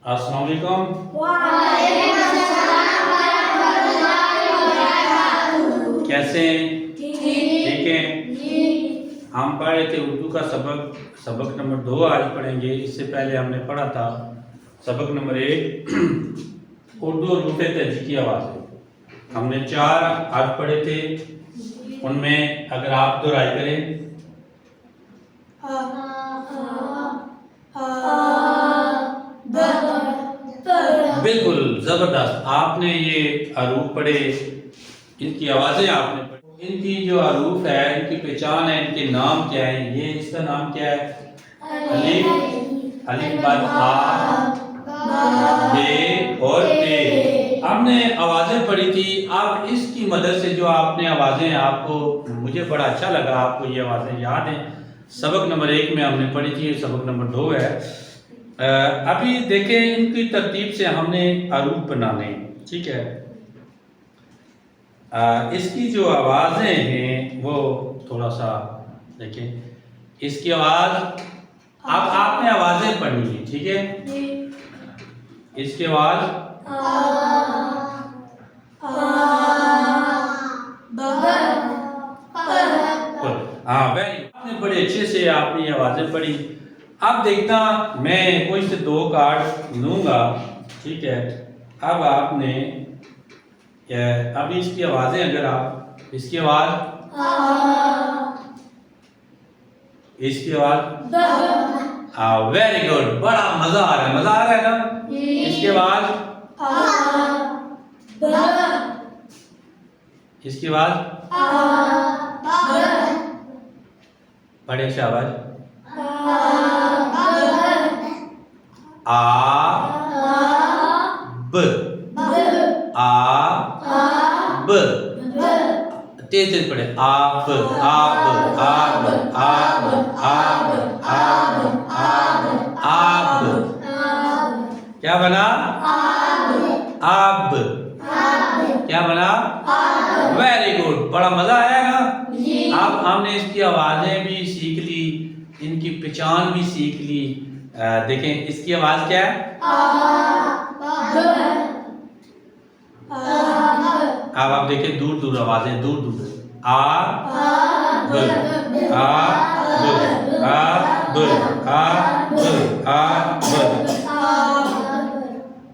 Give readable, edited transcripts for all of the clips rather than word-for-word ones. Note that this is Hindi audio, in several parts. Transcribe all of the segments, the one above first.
अस्सलाम वालेकुम। कैसे हैं? ठीक है। हम पढ़ रहे थे उर्दू का सबक नंबर 2 आज पढ़ेंगे। इससे पहले हमने पढ़ा था सबक नंबर 1 उर्दू और रूठे तहजी की आवाज़ें। हमने 4 आज पढ़े थे, उनमें अगर आप दोहराई करें। बिल्कुल ज़बरदस्त, आपने ये हरूफ पढ़े, इनकी आवाज़ें आपने पढ़ी। इनकी जो हरूफ है, इनकी पहचान है, इनके नाम क्या है। ये इसका नाम क्या है? अलिफ, अलिफ बाद आ, बे और ते। आपने आवाज़ें पढ़ी थी। अब इसकी मदद से जो आपने आवाज़ें, आपको मुझे बड़ा अच्छा लगा आपको ये आवाज़ें याद हैं। सबक नंबर 1 में हमने पढ़ी थी, सबक नंबर 2 है। अभी देखें इनकी तरतीब से हमने हरूफ बनाने हैं, ठीक है। इसकी जो आवाज़ें हैं वो थोड़ा सा देखें। इसकी आवाज़, अब आपने आवाज़ें पढ़नी है, ठीक है। इसकी आवाज़ हाँ, वेरी, आपने बड़े अच्छे से आपने ये आवाज़ें पढ़ी। अब देखना, मैं कोई से 2 कार्ड लूँगा, ठीक है। अब आपने अभी इसकी आवाज़ें, अगर आप इसकी आवाज़, इसकी आवाज़, हाँ वेरी गुड, बड़ा मज़ा आ रहा है, मज़ा आ रहा है ना। इसकी आवाज़, इसकी आवाज़, बड़े से आवाज़, आ ब, आ ब, तेज तेज पढ़े। आप आप आप आप आप आप आप क्या बना? आप क्या बना? वेरी गुड, बड़ा मजा आया ना। अब हमने इसकी आवाजें भी सीख ली, इनकी पहचान भी सीख ली। देखें इसकी आवाज क्या है? अब आप देखें दूर दूर आवाजें, दूर दूर। आ ब, आ ब, आ ब, आ ब, आ ब।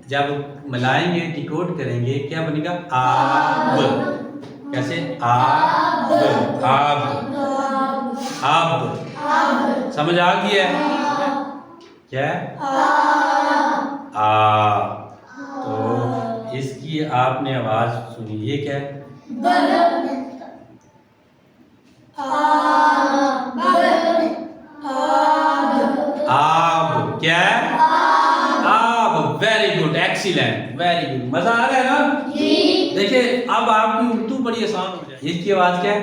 जब मिलाएंगे, डिकोड करेंगे, क्या बनेगा? आब। कैसे? आब, आब, आब। समझ आ गया? क्या? आ। तो इसकी आपने आवाज सुनी, ये क्या है? आब। क्या है? आब। Very good, excellent, very good, मजा आ रहा है ना। देखिए अब आपकी उर्दू बड़ी आसान हो जाए। इसकी आवाज क्या है?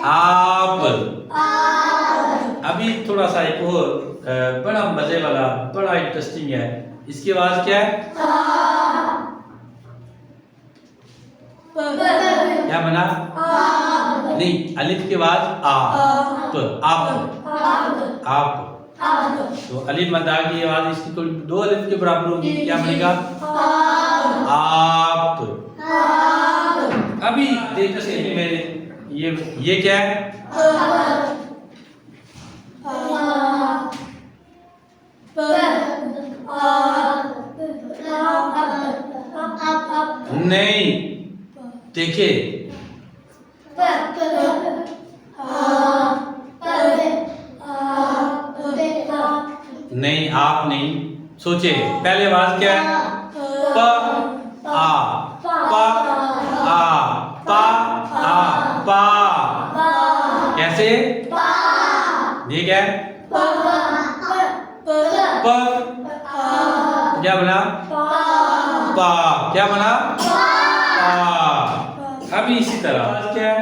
आप। अभी थोड़ा सा एक और बड़ा मजे वाला, बड़ा इंटरेस्टिंग है। इसकी आवाज क्या है? क्या बना? नहीं, अलिफ के बाद आ, आप। तो अलिफ मद्दा की आवाज इसकी थोड़ी 2 अलिफ के बराबर होगी, क्या बनेगा? आप। अभी देखते हैं मेरे, ये क्या है? नहीं, देखिए नहीं, आप नहीं सोचे। पहले आवाज क्या है? प आ, प आ, पा आ, पा। कैसे? ये क्या है? प क्या बना? पा। क्या बना? पा। अभी इसी तरह क्या है?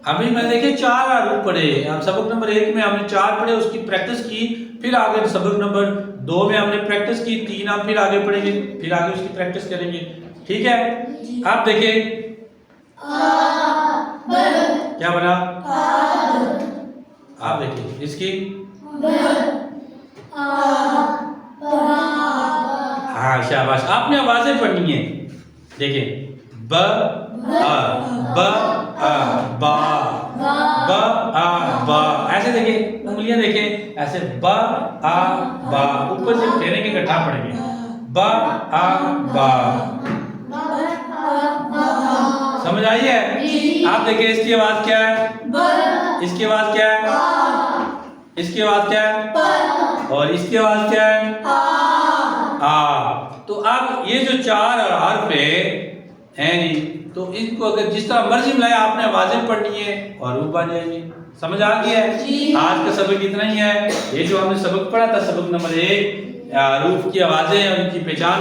अभी मैं देखे 4 हरूफ पढ़े। हम सबक नंबर 1 में हमने 4 पढ़े, उसकी प्रैक्टिस की, फिर आगे सबक नंबर 2 में हमने प्रैक्टिस की, 3 हम फिर आगे पढ़ेंगे, फिर आगे उसकी प्रैक्टिस करेंगे। ठीक है, आप देखिए क्या बना, आप देखिए इसकी हाँ शाबाश, आपने आवाजें पढ़नी है। देखिए ब आ ब आ बा ब आ बा, ऐसे देखिए उंगलियां देखें, ऐसे ब आ बा, ऊपर से फेरेंगे इकट्ठा पढ़ेंगे, ब आ बा। समझ आई है? आप देखिए इसकी आवाज क्या है, इसकी आवाज क्या है, इसकी आवाज क्या है, और इसकी आवाज क्या है, आ। तो अब ये जो 4 हर्फ है नहीं, तो इनको अगर जिस तरह मर्जी मिलाए, आपने आवाजें पढ़नी है और रूप बन जाएंगे। समझ आ गया है? आज का सबक इतना ही है। ये जो हमने सबक पढ़ा था, सबक नंबर 1 रूफ की आवाजें और उनकी पहचान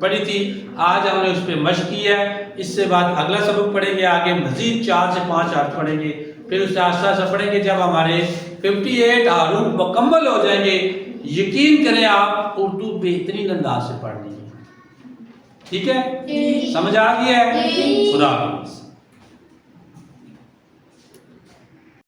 पढ़ी थी, आज हमने उस पर मशक की है। इससे बाद अगला सबक पढ़ेंगे, आगे मजीद 4 से 5 हर्फ पढ़ेंगे, फिर उससे आस्ता आस्ता पढ़ेंगे। जब हमारे 58 हरूफ मुकम्मल हो जाएंगे, यकीन करें आप उर्दू बेहतरीन अंदाज से पढ़ लेंगे। ठीक है, समझ आ गई है? खुदा हाफिज़।